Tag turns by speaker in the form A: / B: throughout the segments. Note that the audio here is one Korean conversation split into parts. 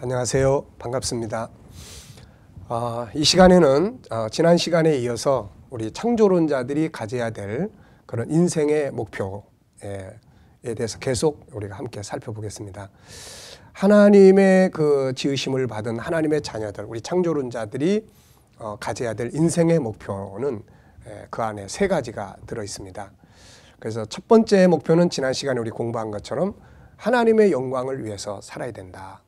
A: 안녕하세요. 반갑습니다. 이 시간에는 지난 시간에 이어서 우리 창조론자들이 가져야 될 그런 인생의 목표에 대해서 계속 우리가 함께 살펴보겠습니다. 하나님의 그 지으심을 받은 하나님의 자녀들, 우리 창조론자들이 가져야 될 인생의 목표는 그 안에 세 가지가 들어 있습니다. 그래서 첫 번째 목표는 지난 시간에 우리 공부한 것처럼 하나님의 영광을 위해서 살아야 된다.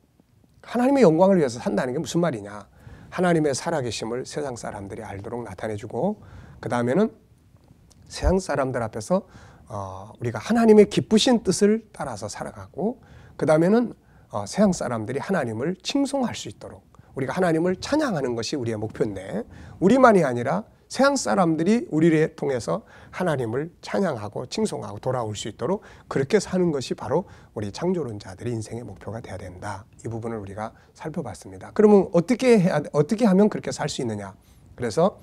A: 하나님의 영광을 위해서 산다는 게 무슨 말이냐? 하나님의 살아계심을 세상 사람들이 알도록 나타내주고, 그 다음에는 세상 사람들 앞에서 우리가 하나님의 기쁘신 뜻을 따라서 살아가고, 그 다음에는 세상 사람들이 하나님을 칭송할 수 있도록 우리가 하나님을 찬양하는 것이 우리의 목표인데, 우리만이 아니라 세상 사람들이 우리를 통해서 하나님을 찬양하고 칭송하고 돌아올 수 있도록 그렇게 사는 것이 바로 우리 창조론자들의 인생의 목표가 되어야 된다. 이 부분을 우리가 살펴봤습니다. 그러면 어떻게 하면 그렇게 살 수 있느냐? 그래서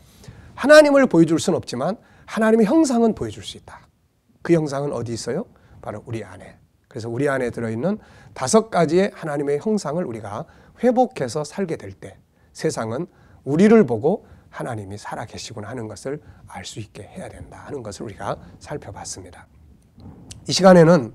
A: 하나님을 보여줄 수는 없지만 하나님의 형상은 보여줄 수 있다. 그 형상은 어디 있어요? 바로 우리 안에. 그래서 우리 안에 들어있는 5가지의 하나님의 형상을 우리가 회복해서 살게 될 때 세상은 우리를 보고 하나님이 살아계시구나 하는 것을 알 수 있게 해야 된다 하는 것을 우리가 살펴봤습니다. 이 시간에는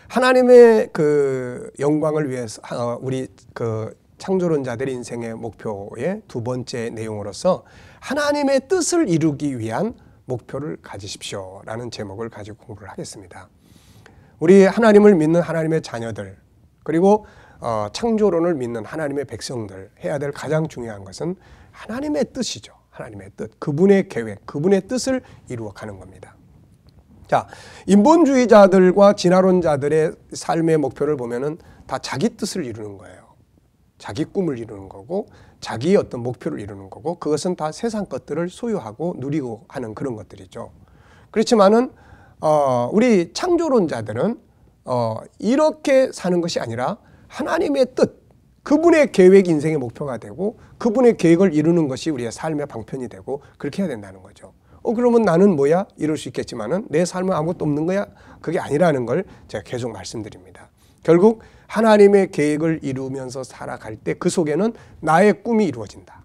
A: 하나님의 그 영광을 위해서 우리 그 창조론자들의 인생의 목표의 두 번째 내용으로서 하나님의 뜻을 이루기 위한 목표를 가지십시오라는 제목을 가지고 공부를 하겠습니다. 우리 하나님을 믿는 하나님의 자녀들, 그리고 창조론을 믿는 하나님의 백성들 해야 될 가장 중요한 것은 하나님의 뜻이죠. 하나님의 뜻, 그분의 계획, 그분의 뜻을 이루어가는 겁니다. 자, 인본주의자들과 진화론자들의 삶의 목표를 보면은 다 자기 뜻을 이루는 거예요. 자기 꿈을 이루는 거고, 자기의 어떤 목표를 이루는 거고, 그것은 다 세상 것들을 소유하고 누리고 하는 그런 것들이죠. 그렇지만은 우리 창조론자들은 이렇게 사는 것이 아니라 하나님의 뜻, 그분의 계획이 인생의 목표가 되고 그분의 계획을 이루는 것이 우리의 삶의 방편이 되고 그렇게 해야 된다는 거죠. 그러면 나는 뭐야? 이럴 수 있겠지만은 내 삶은 아무것도 없는 거야? 그게 아니라는 걸 제가 계속 말씀드립니다. 결국 하나님의 계획을 이루면서 살아갈 때 그 속에는 나의 꿈이 이루어진다.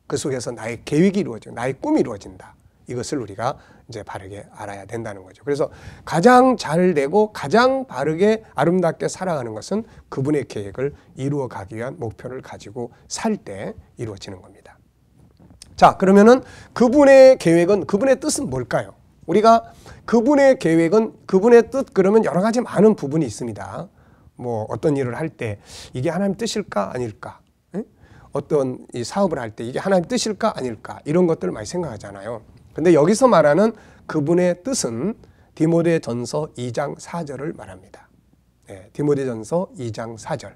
A: 그 속에서 나의 계획이 이루어지고 나의 꿈이 이루어진다. 이것을 우리가 이제 바르게 알아야 된다는 거죠. 그래서 가장 잘 되고 가장 바르게 아름답게 살아가는 것은 그분의 계획을 이루어 가기 위한 목표를 가지고 살 때 이루어지는 겁니다. 자, 그러면은 그분의 계획은, 그분의 뜻은 뭘까요? 우리가 그분의 계획은, 그분의 뜻, 그러면 여러 가지 많은 부분이 있습니다. 뭐 어떤 일을 할 때 이게 하나님 뜻일까 아닐까? 어떤 이 사업을 할 때 이게 하나님 뜻일까 아닐까? 이런 것들을 많이 생각하잖아요. 근데 여기서 말하는 그분의 뜻은 디모데전서 2장 4절을 말합니다. 디모데전서 2장 4절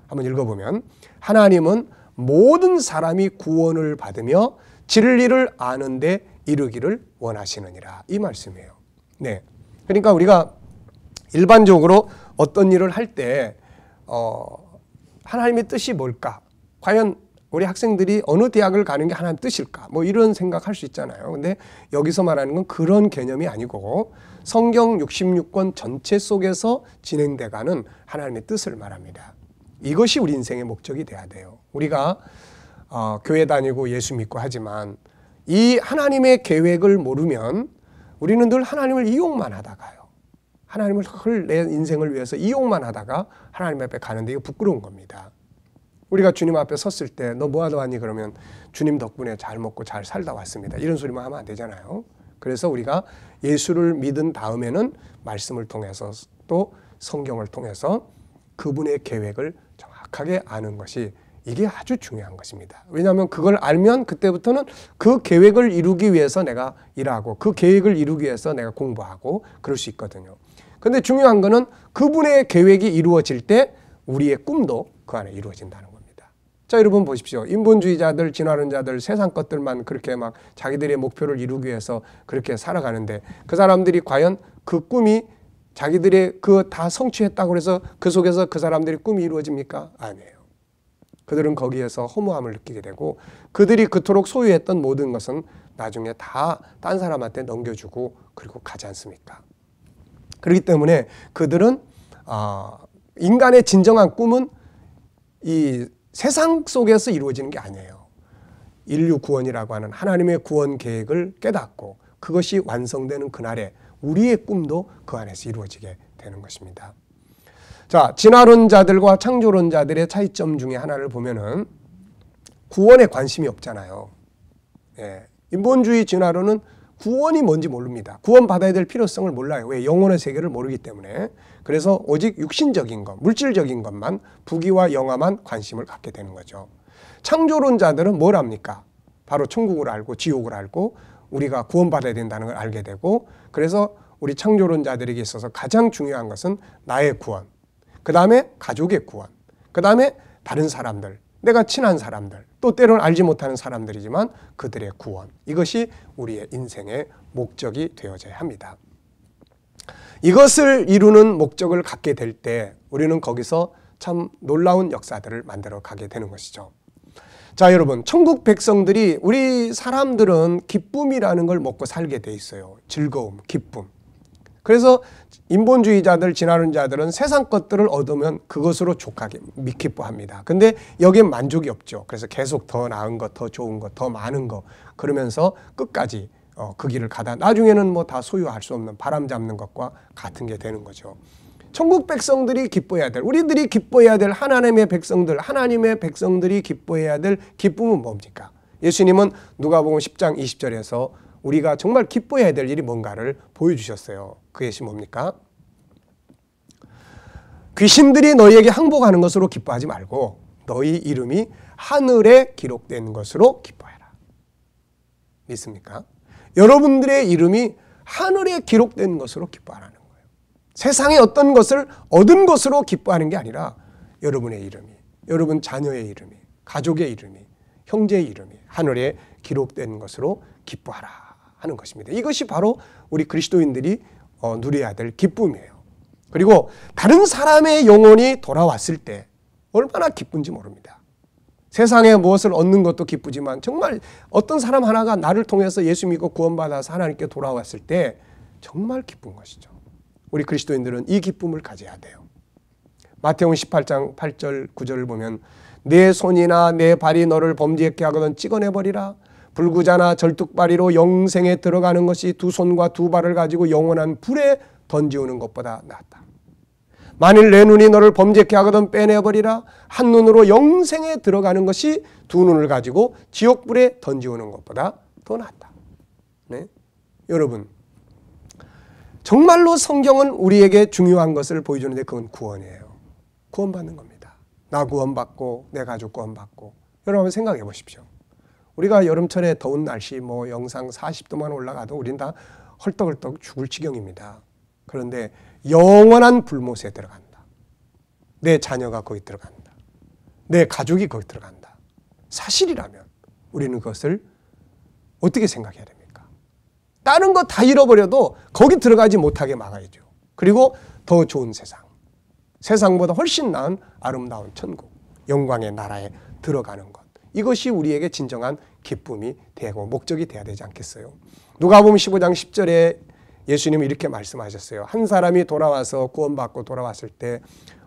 A: 한번 읽어보면, 하나님은 모든 사람이 구원을 받으며 진리를 아는 데 이르기를 원하시느니라, 이 말씀이에요. 네, 그러니까 우리가 일반적으로 어떤 일을 할 때 하나님의 뜻이 뭘까? 과연 우리 학생들이 어느 대학을 가는 게 하나님 뜻일까? 뭐 이런 생각할 수 있잖아요. 근데 여기서 말하는 건 그런 개념이 아니고 성경 66권 전체 속에서 진행돼가는 하나님의 뜻을 말합니다. 이것이 우리 인생의 목적이 돼야 돼요. 우리가 교회 다니고 예수 믿고 하지만 이 하나님의 계획을 모르면 우리는 늘 하나님을 이용만 하다가요. 하나님을 내 인생을 위해서 이용만 하다가 하나님 앞에 가는데 이거 부끄러운 겁니다. 우리가 주님 앞에 섰을 때 너 뭐하러 왔니? 그러면 주님 덕분에 잘 먹고 잘 살다 왔습니다. 이런 소리만 하면 안 되잖아요. 그래서 우리가 예수를 믿은 다음에는 말씀을 통해서 또 성경을 통해서 그분의 계획을 정확하게 아는 것이 이게 아주 중요한 것입니다. 왜냐하면 그걸 알면 그때부터는 그 계획을 이루기 위해서 내가 일하고 그 계획을 이루기 위해서 내가 공부하고 그럴 수 있거든요. 근데 중요한 거는 그분의 계획이 이루어질 때 우리의 꿈도 그 안에 이루어진다는 겁니다. 자, 여러분 보십시오. 인본주의자들, 진화론자들, 세상 것들만 그렇게 막 자기들의 목표를 이루기 위해서 그렇게 살아가는데 그 사람들이 과연 그 꿈이 자기들의 그 다 성취했다고 해서 그 속에서 그 사람들의 꿈이 이루어집니까? 아니에요. 그들은 거기에서 허무함을 느끼게 되고 그들이 그토록 소유했던 모든 것은 나중에 다 딴 사람한테 넘겨주고 그리고 가지 않습니까? 그렇기 때문에 그들은 인간의 진정한 꿈은 이 세상 속에서 이루어지는 게 아니에요. 인류 구원이라고 하는 하나님의 구원 계획을 깨닫고 그것이 완성되는 그날에 우리의 꿈도 그 안에서 이루어지게 되는 것입니다. 자, 진화론자들과 창조론자들의 차이점 중에 하나를 보면은 구원에 관심이 없잖아요. 예. 인본주의 진화론은 구원이 뭔지 모릅니다. 구원받아야 될 필요성을 몰라요. 왜? 영혼의 세계를 모르기 때문에. 그래서 오직 육신적인 것, 물질적인 것만, 부귀와 영화만 관심을 갖게 되는 거죠. 창조론자들은 뭘 합니까? 바로 천국을 알고 지옥을 알고 우리가 구원받아야 된다는 걸 알게 되고, 그래서 우리 창조론자들에게 있어서 가장 중요한 것은 나의 구원, 그 다음에 가족의 구원, 그 다음에 다른 사람들, 내가 친한 사람들, 또 때로는 알지 못하는 사람들이지만 그들의 구원, 이것이 우리의 인생의 목적이 되어져야 합니다. 이것을 이루는 목적을 갖게 될 때 우리는 거기서 참 놀라운 역사들을 만들어 가게 되는 것이죠. 자, 여러분, 천국 백성들이, 우리 사람들은 기쁨이라는 걸 먹고 살게 돼 있어요. 즐거움, 기쁨. 그래서 인본주의자들, 진화론자들은 세상 것들을 얻으면 그것으로 족하게 기뻐합니다. 근데 여기에 만족이 없죠. 그래서 계속 더 나은 것, 더 좋은 것, 더 많은 것, 그러면서 끝까지 그 길을 가다 나중에는 뭐 다 소유할 수 없는 바람 잡는 것과 같은 게 되는 거죠. 천국 백성들이 기뻐해야 될, 우리들이 기뻐해야 될 하나님의 백성들, 하나님의 백성들이 기뻐해야 될 기쁨은 뭡니까? 예수님은 누가복음 10장 20절에서 우리가 정말 기뻐해야 될 일이 뭔가를 보여주셨어요. 그것이 뭡니까? 귀신들이 너희에게 항복하는 것으로 기뻐하지 말고 너희 이름이 하늘에 기록된 것으로 기뻐해라. 믿습니까? 여러분들의 이름이 하늘에 기록된 것으로 기뻐하라는 거예요. 세상에 어떤 것을 얻은 것으로 기뻐하는 게 아니라 여러분의 이름이, 여러분 자녀의 이름이, 가족의 이름이, 형제의 이름이 하늘에 기록된 것으로 기뻐하라 하는 것입니다. 이것이 바로 우리 그리스도인들이 누려야 될 기쁨이에요. 그리고 다른 사람의 영혼이 돌아왔을 때 얼마나 기쁜지 모릅니다. 세상에 무엇을 얻는 것도 기쁘지만 정말 어떤 사람 하나가 나를 통해서 예수 믿고 구원받아서 하나님께 돌아왔을 때 정말 기쁜 것이죠. 우리 그리스도인들은 이 기쁨을 가져야 돼요. 마태복음 18장 8절 9절을 보면 내 손이나 내 발이 너를 범죄케 하거든 찍어내버리라. 불구자나 절뚝발이로 영생에 들어가는 것이 두 손과 두 발을 가지고 영원한 불에 던지우는 것보다 낫다. 만일 내 눈이 너를 범죄케 하거든 빼내버리라. 한 눈으로 영생에 들어가는 것이 두 눈을 가지고 지옥불에 던지우는 것보다 더 낫다. 네? 여러분, 정말로 성경은 우리에게 중요한 것을 보여주는데 그건 구원이에요. 구원받는 겁니다. 나 구원받고 내 가족 구원받고. 여러분 한번 생각해 보십시오. 우리가 여름철에 더운 날씨 뭐 영상 40도만 올라가도 우린 다 헐떡헐떡 죽을 지경입니다. 그런데 영원한 불못에 들어간다. 내 자녀가 거기 들어간다. 내 가족이 거기 들어간다. 사실이라면 우리는 그것을 어떻게 생각해야 됩니까? 다른 거 다 잃어버려도 거기 들어가지 못하게 막아야죠. 그리고 더 좋은 세상, 세상보다 훨씬 나은 아름다운 천국, 영광의 나라에 들어가는 것, 이것이 우리에게 진정한 기쁨이 되고 목적이 돼야 되지 않겠어요? 누가복음 15장 10절에 예수님이 이렇게 말씀하셨어요. 한 사람이 돌아와서 구원받고 돌아왔을 때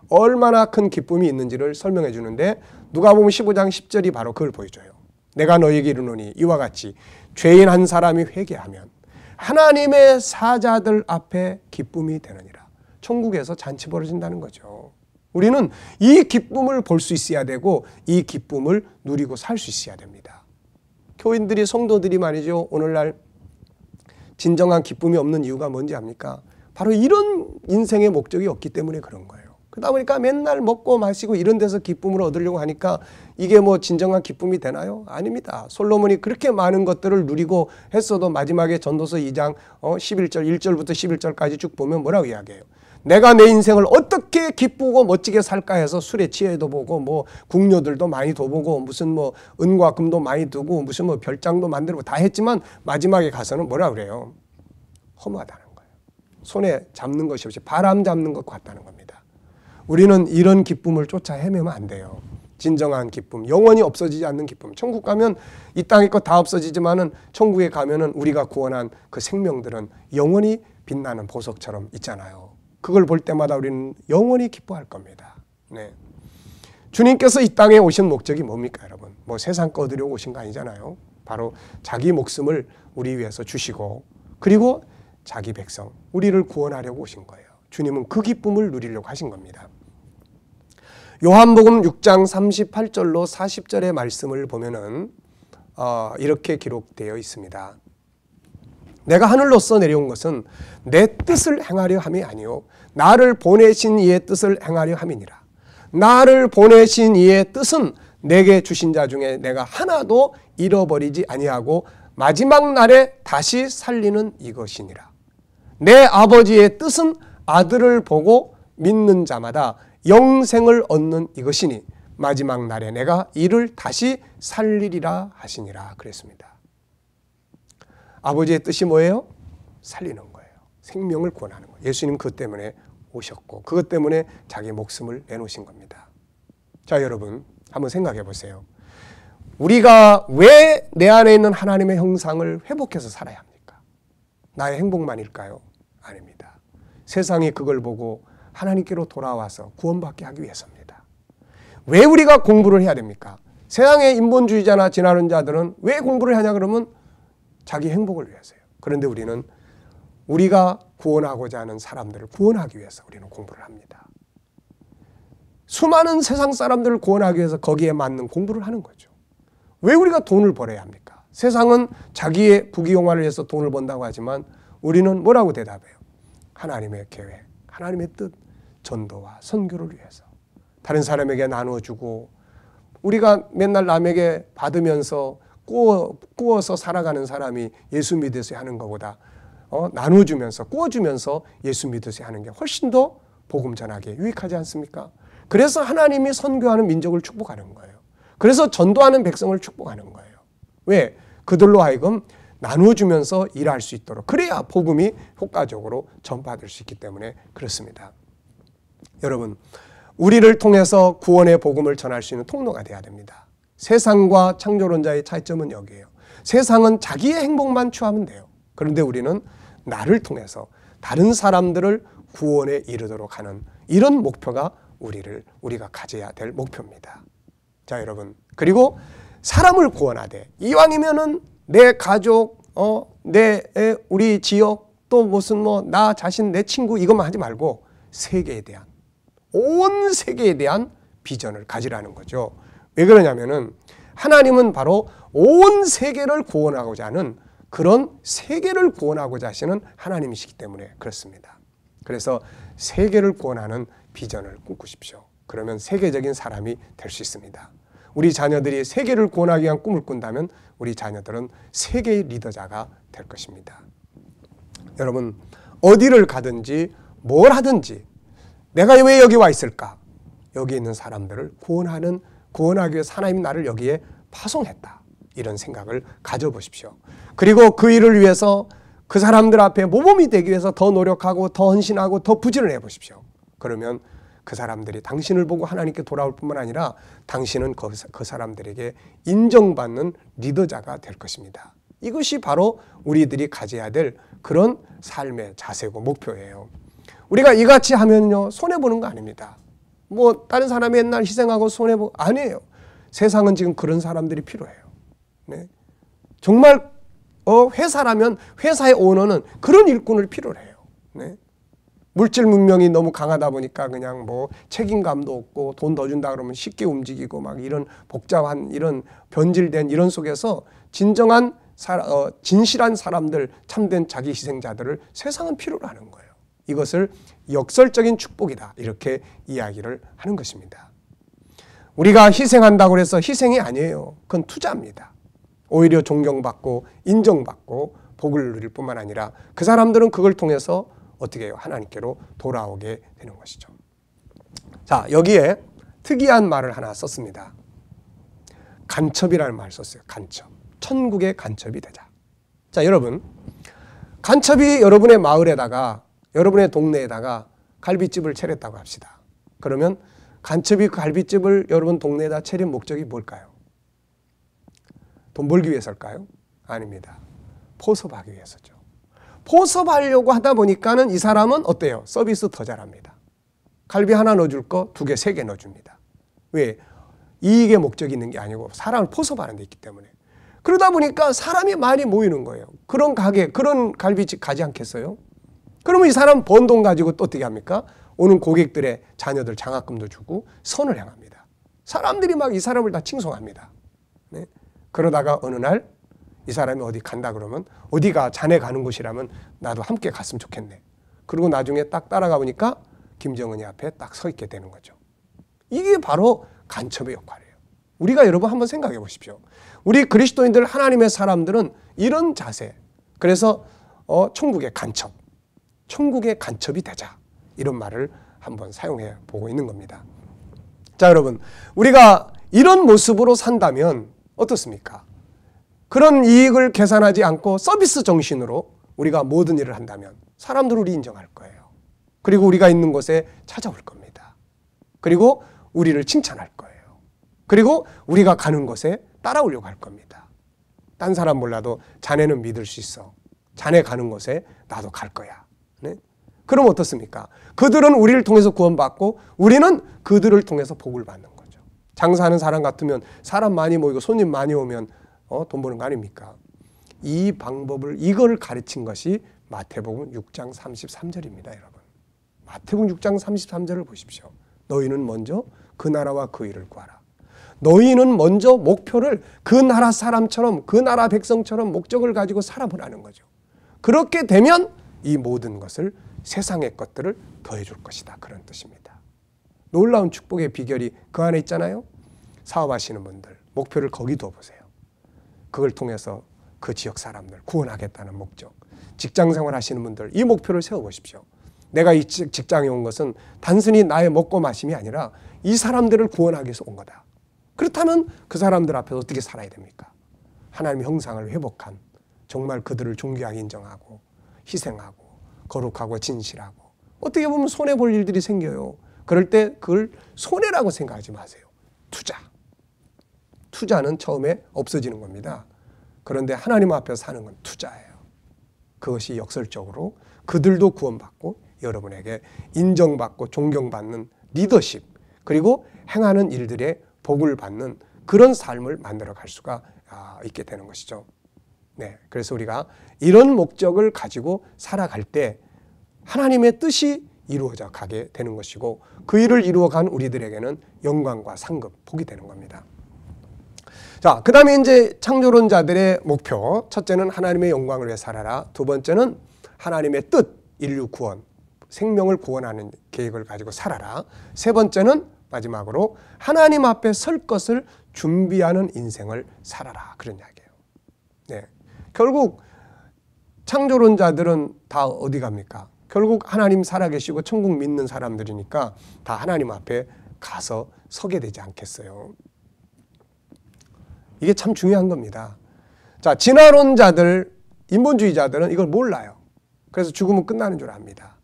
A: 얼마나 큰 기쁨이 있는지를 설명해 주는데 누가복음 15장 10절이 바로 그걸 보여줘요. 내가 너희에게 이르노니 이와 같이 죄인 한 사람이 회개하면 하나님의 사자들 앞에 기쁨이 되느니라. 천국에서 잔치 벌어진다는 거죠. 우리는 이 기쁨을 볼 수 있어야 되고 이 기쁨을 누리고 살 수 있어야 됩니다. 교인들이, 성도들이 말이죠, 오늘날 진정한 기쁨이 없는 이유가 뭔지 압니까? 바로 이런 인생의 목적이 없기 때문에 그런 거예요. 그러다 보니까 맨날 먹고 마시고 이런 데서 기쁨을 얻으려고 하니까 이게 뭐 진정한 기쁨이 되나요? 아닙니다. 솔로몬이 그렇게 많은 것들을 누리고 했어도 마지막에 전도서 2장 11절, 1절부터 11절까지 쭉 보면 뭐라고 이야기해요? 내가 내 인생을 어떻게 기쁘고 멋지게 살까 해서 술에 취해도 보고 뭐 궁녀들도 많이 둬보고 무슨 뭐 은과 금도 많이 두고 무슨 뭐 별장도 만들고 다 했지만 마지막에 가서는 뭐라 그래요? 허무하다는 거예요. 손에 잡는 것이 없이 바람 잡는 것 같다는 겁니다. 우리는 이런 기쁨을 쫓아 헤매면 안 돼요. 진정한 기쁨, 영원히 없어지지 않는 기쁨. 천국 가면 이 땅에 것 다 없어지지만은 천국에 가면은 우리가 구원한 그 생명들은 영원히 빛나는 보석처럼 있잖아요. 그걸 볼 때마다 우리는 영원히 기뻐할 겁니다. 네. 주님께서 이 땅에 오신 목적이 뭡니까, 여러분? 뭐 세상 거 얻으려고 오신 거 아니잖아요. 바로 자기 목숨을 우리 위해서 주시고, 그리고 자기 백성, 우리를 구원하려고 오신 거예요. 주님은 그 기쁨을 누리려고 하신 겁니다. 요한복음 6장 38절로 40절의 말씀을 보면은 이렇게 기록되어 있습니다. 내가 하늘로서 내려온 것은 내 뜻을 행하려 함이 아니요 나를 보내신 이의 뜻을 행하려 함이니라. 나를 보내신 이의 뜻은 내게 주신 자 중에 내가 하나도 잃어버리지 아니하고 마지막 날에 다시 살리는 이것이니라. 내 아버지의 뜻은 아들을 보고 믿는 자마다 영생을 얻는 이것이니 마지막 날에 내가 이를 다시 살리리라 하시니라 그랬습니다. 아버지의 뜻이 뭐예요? 살리는 거예요. 생명을 구원하는 거예요. 예수님 그것 때문에 오셨고 그것 때문에 자기 목숨을 내놓으신 겁니다. 자, 여러분 한번 생각해 보세요. 우리가 왜 내 안에 있는 하나님의 형상을 회복해서 살아야 합니까? 나의 행복만일까요? 아닙니다. 세상이 그걸 보고 하나님께로 돌아와서 구원받게 하기 위해서입니다. 왜 우리가 공부를 해야 됩니까? 세상의 인본주의자나 지나는 자들은 왜 공부를 하냐 그러면 자기 행복을 위해서요. 그런데 우리는 우리가 구원하고자 하는 사람들을 구원하기 위해서 우리는 공부를 합니다. 수많은 세상 사람들을 구원하기 위해서 거기에 맞는 공부를 하는 거죠. 왜 우리가 돈을 벌어야 합니까? 세상은 자기의 부귀영화를 위해서 돈을 번다고 하지만 우리는 뭐라고 대답해요? 하나님의 계획, 하나님의 뜻, 전도와 선교를 위해서 다른 사람에게 나눠주고 우리가 맨날 남에게 받으면서 꾸어서 살아가는 사람이 예수 믿으세요 하는 것보다 나눠주면서 꾸어주면서 예수 믿으세요 하는 게 훨씬 더 복음 전하기에 유익하지 않습니까? 그래서 하나님이 선교하는 민족을 축복하는 거예요. 그래서 전도하는 백성을 축복하는 거예요. 왜? 그들로 하여금 나눠주면서 일할 수 있도록 그래야 복음이 효과적으로 전파될 수 있기 때문에 그렇습니다. 여러분, 우리를 통해서 구원의 복음을 전할 수 있는 통로가 돼야 됩니다. 세상과 창조론자의 차이점은 여기에요. 세상은 자기의 행복만 취하면 돼요. 그런데 우리는 나를 통해서 다른 사람들을 구원에 이르도록 하는 이런 목표가 우리가 가져야 될 목표입니다. 자, 여러분, 그리고 사람을 구원하되 이왕이면은 내 가족, 우리 지역 또 무슨 나 자신, 내 친구 이것만 하지 말고 세계에 대한 온 세계에 대한 비전을 가지라는 거죠. 왜 그러냐면은 하나님은 바로 온 세계를 구원하고자 하는 그런 세계를 구원하고자 하시는 하나님이시기 때문에 그렇습니다. 그래서 세계를 구원하는 비전을 꿈꾸십시오. 그러면 세계적인 사람이 될 수 있습니다. 우리 자녀들이 세계를 구원하기 위한 꿈을 꾼다면 우리 자녀들은 세계의 리더자가 될 것입니다. 여러분, 어디를 가든지 뭘 하든지 내가 왜 여기 와 있을까? 여기 있는 사람들을 구원하기 위해서 하나님이 나를 여기에 파송했다. 이런 생각을 가져보십시오. 그리고 그 일을 위해서 그 사람들 앞에 모범이 되기 위해서 더 노력하고 더 헌신하고 더 부지런해 보십시오. 그러면 그 사람들이 당신을 보고 하나님께 돌아올 뿐만 아니라 당신은 그 사람들에게 인정받는 리더자가 될 것입니다. 이것이 바로 우리들이 가져야 될 그런 삶의 자세고 목표예요. 우리가 이같이 하면요 손해보는 거 아닙니다. 다른 사람이 옛날 희생하고 손해보고 아니에요. 세상은 지금 그런 사람들이 필요해요. 네. 정말 회사라면 회사의 오너는 그런 일꾼을 필요로 해요. 네. 물질 문명이 너무 강하다 보니까 그냥 책임감도 없고 돈 더 준다 그러면 쉽게 움직이고 막 이런 복잡한 이런 변질된 이런 속에서 진정한 진실한 사람들, 참된 자기 희생자들을 세상은 필요로 하는 거예요. 이것을 역설적인 축복이다 이렇게 이야기를 하는 것입니다. 우리가 희생한다고 해서 희생이 아니에요. 그건 투자입니다. 오히려 존경받고 인정받고 복을 누릴 뿐만 아니라 그 사람들은 그걸 통해서 어떻게 해요? 하나님께로 돌아오게 되는 것이죠. 자, 여기에 특이한 말을 하나 썼습니다. 간첩이라는 말을 썼어요. 간첩. 천국의 간첩이 되자. 자, 여러분, 간첩이 여러분의 마을에다가 여러분의 동네에다가 갈비집을 차렸다고 합시다. 그러면 간첩이 그 갈비집을 여러분 동네에다 차린 목적이 뭘까요? 돈 벌기 위해서일까요? 아닙니다. 포섭하기 위해서죠. 포섭하려고 하다 보니까는 이 사람은 어때요? 서비스 더 잘합니다. 갈비 하나 넣어줄 거 2개, 3개 넣어줍니다. 왜? 이익의 목적이 있는 게 아니고 사람을 포섭하는 데 있기 때문에. 그러다 보니까 사람이 많이 모이는 거예요. 그런 가게, 그런 갈비집 가지 않겠어요? 그러면 이 사람 번 돈 가지고 또 어떻게 합니까? 오는 고객들의 자녀들 장학금도 주고 선을 행합니다. 사람들이 막 이 사람을 다 칭송합니다. 네? 그러다가 어느 날 이 사람이 어디 간다 그러면 어디가 자네 가는 곳이라면 나도 함께 갔으면 좋겠네. 그리고 나중에 딱 따라가 보니까 김정은이 앞에 딱 서 있게 되는 거죠. 이게 바로 간첩의 역할이에요. 우리가 여러분 한번 생각해 보십시오. 우리 그리스도인들 하나님의 사람들은 이런 자세. 그래서 천국의 간첩이 되자. 이런 말을 한번 사용해 보고 있는 겁니다. 자, 여러분, 우리가 이런 모습으로 산다면 어떻습니까? 그런 이익을 계산하지 않고 서비스 정신으로 우리가 모든 일을 한다면 사람들은 우리 인정할 거예요. 그리고 우리가 있는 곳에 찾아올 겁니다. 그리고 우리를 칭찬할 거예요. 그리고 우리가 가는 곳에 따라오려고 할 겁니다. 딴 사람 몰라도 자네는 믿을 수 있어. 자네 가는 곳에 나도 갈 거야. 네? 그럼 어떻습니까? 그들은 우리를 통해서 구원받고 우리는 그들을 통해서 복을 받는 거죠. 장사하는 사람 같으면 사람 많이 모이고 손님 많이 오면 돈 버는 거 아닙니까? 이 방법을 이걸 가르친 것이 마태복음 6장 33절입니다, 여러분. 마태복음 6장 33절을 보십시오. 너희는 먼저 그 나라와 그 일을 구하라. 너희는 먼저 목표를 그 나라 사람처럼 그 나라 백성처럼 목적을 가지고 살아보라는 거죠. 그렇게 되면 이 모든 것을 세상의 것들을 더해 줄 것이다. 그런 뜻입니다. 놀라운 축복의 비결이 그 안에 있잖아요. 사업하시는 분들 목표를 거기 둬보세요. 그걸 통해서 그 지역 사람들 구원하겠다는 목적. 직장생활 하시는 분들 이 목표를 세워보십시오. 내가 이 직장에 온 것은 단순히 나의 먹고 마심이 아니라 이 사람들을 구원하기 위해서 온 거다. 그렇다면 그 사람들 앞에서 어떻게 살아야 됩니까? 하나님의 형상을 회복한 정말 그들을 존귀하게 인정하고 희생하고 거룩하고 진실하고 어떻게 보면 손해볼 일들이 생겨요. 그럴 때 그걸 손해라고 생각하지 마세요. 투자는 처음에 없어지는 겁니다. 그런데 하나님 앞에서 사는 건 투자예요. 그것이 역설적으로 그들도 구원받고 여러분에게 인정받고 존경받는 리더십 그리고 행하는 일들의 복을 받는 그런 삶을 만들어 갈 수가 있게 되는 것이죠. 네, 그래서 우리가 이런 목적을 가지고 살아갈 때 하나님의 뜻이 이루어져 가게 되는 것이고 그 일을 이루어간 우리들에게는 영광과 상급, 복이 되는 겁니다. 자, 그 다음에 이제 창조론자들의 목표. 첫째는 하나님의 영광을 위해 살아라. 두 번째는 하나님의 뜻, 인류 구원, 생명을 구원하는 계획을 가지고 살아라. 세 번째는 마지막으로 하나님 앞에 설 것을 준비하는 인생을 살아라. 그런 이야기예요. 네. 결국 창조론자들은 다 어디 갑니까? 결국 하나님 살아계시고 천국 믿는 사람들이니까 다 하나님 앞에 가서 서게 되지 않겠어요. 이게 참 중요한 겁니다. 자, 진화론자들, 인본주의자들은 이걸 몰라요. 그래서 죽으면 끝나는 줄 압니다.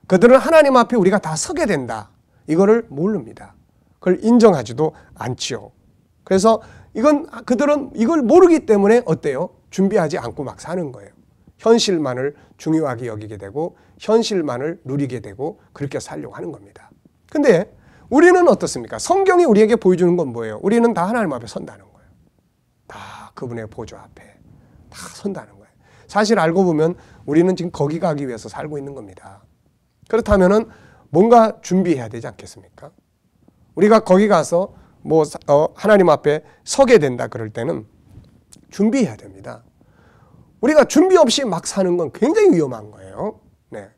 A: 그들은 하나님 앞에 우리가 다 서게 된다. 이거를 모릅니다. 그걸 인정하지도 않지요. 그래서 그들은 이걸 모르기 때문에 어때요? 준비하지 않고 막 사는 거예요. 현실만을 중요하게 여기게 되고 현실만을 누리게 되고 그렇게 살려고 하는 겁니다. 근데 우리는 어떻습니까? 성경이 우리에게 보여주는 건 뭐예요? 우리는 다 하나님 앞에 선다는 거예요. 다 그분의 보좌 앞에 다 선다는 거예요. 사실 알고 보면 우리는 지금 거기 가기 위해서 살고 있는 겁니다. 그렇다면은 뭔가 준비해야 되지 않겠습니까? 우리가 거기 가서 하나님 앞에 서게 된다 그럴 때는 준비해야 됩니다. 우리가 준비 없이 막 사는 건 굉장히 위험한 거예요. 네.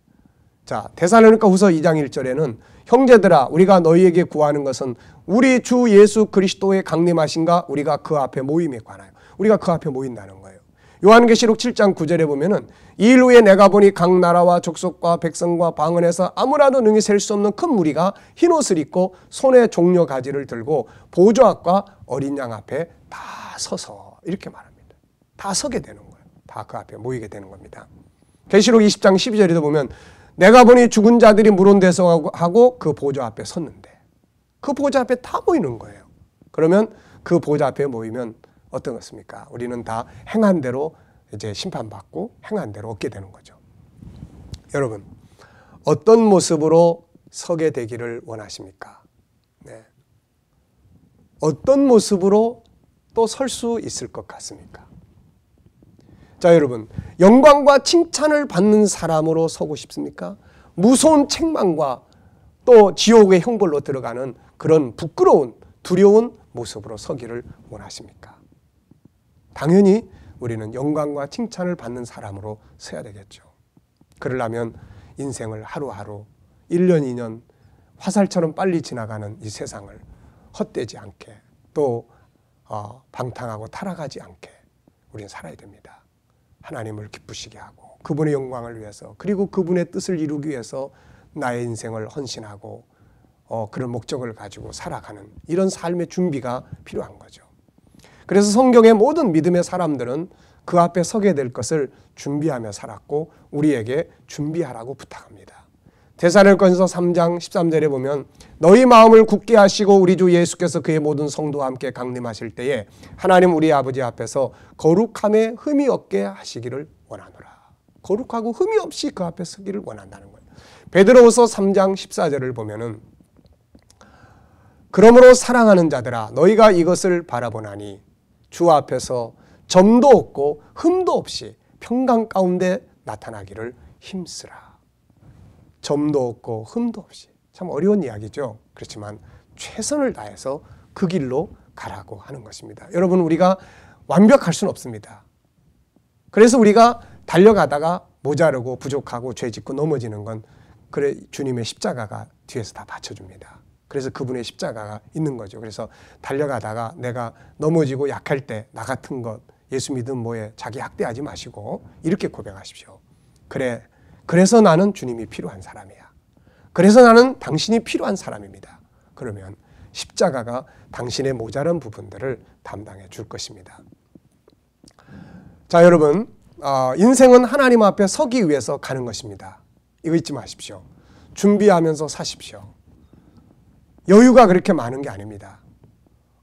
A: 자, 데살로니가후서 2장 1절에는 형제들아 우리가 너희에게 구하는 것은 우리 주 예수 그리스도의 강림하심과 우리가 그 앞에 모임에 관하여 우리가 그 앞에 모인다는 거예요. 요한계시록 7장 9절에 보면은 이 일 후에 내가 보니 각 나라와 족속과 백성과 방언에서 아무라도 능히 셀 수 없는 큰 무리가 흰옷을 입고 손에 종려 가지를 들고 보좌 앞과 어린 양 앞에 다 서서 이렇게 말합니다. 다 서게 되는 거예요. 다 그 앞에 모이게 되는 겁니다. 계시록 20장 12절에도 보면 내가 보니 죽은 자들이 물온대서 하고 그 보좌 앞에 섰는데 그 보좌 앞에 다 모이는 거예요. 그러면 그 보좌 앞에 모이면 어떤 것입니까? 우리는 다 행한 대로 이제 심판받고 행한 대로 얻게 되는 거죠. 여러분, 어떤 모습으로 서게 되기를 원하십니까? 네. 어떤 모습으로 또 설 수 있을 것 같습니까? 자, 여러분, 영광과 칭찬을 받는 사람으로 서고 싶습니까? 무서운 책망과 또 지옥의 형벌로 들어가는 그런 부끄러운 두려운 모습으로 서기를 원하십니까? 당연히 우리는 영광과 칭찬을 받는 사람으로 서야 되겠죠. 그러려면 인생을 하루하루 1년 2년 화살처럼 빨리 지나가는 이 세상을 헛되지 않게 또 방탕하고 타락하지 않게 우리는 살아야 됩니다. 하나님을 기쁘시게 하고 그분의 영광을 위해서 그리고 그분의 뜻을 이루기 위해서 나의 인생을 헌신하고 그런 목적을 가지고 살아가는 이런 삶의 준비가 필요한 거죠. 그래서 성경의 모든 믿음의 사람들은 그 앞에 서게 될 것을 준비하며 살았고 우리에게 준비하라고 부탁합니다. 데살로니가전서 3장 13절에 보면 너희 마음을 굳게 하시고 우리 주 예수께서 그의 모든 성도와 함께 강림하실 때에 하나님 우리 아버지 앞에서 거룩함에 흠이 없게 하시기를 원하노라. 거룩하고 흠이 없이 그 앞에 서기를 원한다는 거예요. 베드로후서 3장 14절을 보면은 그러므로 사랑하는 자들아 너희가 이것을 바라보나니 주 앞에서 점도 없고 흠도 없이 평강 가운데 나타나기를 힘쓰라. 점도 없고 흠도 없이. 참 어려운 이야기죠. 그렇지만 최선을 다해서 그 길로 가라고 하는 것입니다. 여러분, 우리가 완벽할 수는 없습니다. 그래서 우리가 달려가다가 모자르고 부족하고 죄짓고 넘어지는 건 그래 주님의 십자가가 뒤에서 다 받쳐줍니다. 그래서 그분의 십자가가 있는 거죠. 그래서 달려가다가 내가 넘어지고 약할 때 나 같은 것 예수 믿음 뭐에 자기 학대하지 마시고 이렇게 고백하십시오. 그래서 나는 주님이 필요한 사람이야. 그래서 나는 당신이 필요한 사람입니다. 그러면 십자가가 당신의 모자란 부분들을 담당해 줄 것입니다. 자, 여러분, 인생은 하나님 앞에 서기 위해서 가는 것입니다. 이거 잊지 마십시오. 준비하면서 사십시오. 여유가 그렇게 많은 게 아닙니다.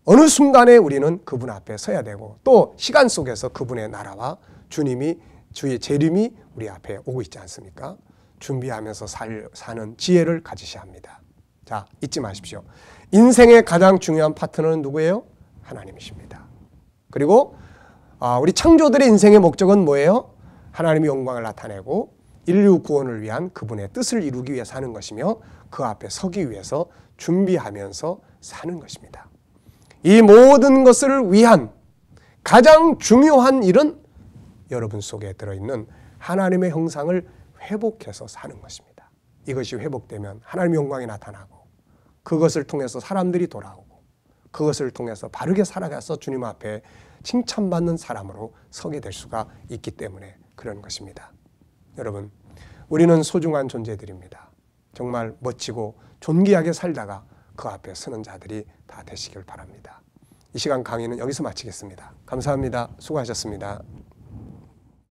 A: 어느 순간에 우리는 그분 앞에 서야 되고 또 시간 속에서 그분의 나라와 주의 재림이 우리 앞에 오고 있지 않습니까? 준비하면서 사는 지혜를 가지셔야 합니다. 자, 잊지 마십시오. 인생의 가장 중요한 파트너는 누구예요? 하나님이십니다. 그리고 우리 창조들의 인생의 목적은 뭐예요? 하나님의 영광을 나타내고 인류 구원을 위한 그분의 뜻을 이루기 위해 사는 것이며 그 앞에 서기 위해서 준비하면서 사는 것입니다. 이 모든 것을 위한 가장 중요한 일은 여러분 속에 들어있는 하나님의 형상을 회복해서 사는 것입니다. 이것이 회복되면 하나님의 영광이 나타나고 그것을 통해서 사람들이 돌아오고 그것을 통해서 바르게 살아가서 주님 앞에 칭찬받는 사람으로 서게 될 수가 있기 때문에 그런 것입니다. 여러분, 우리는 소중한 존재들입니다. 정말 멋지고 존귀하게 살다가 그 앞에 서는 자들이 다 되시길 바랍니다. 이 시간 강의는 여기서 마치겠습니다. 감사합니다. 수고하셨습니다.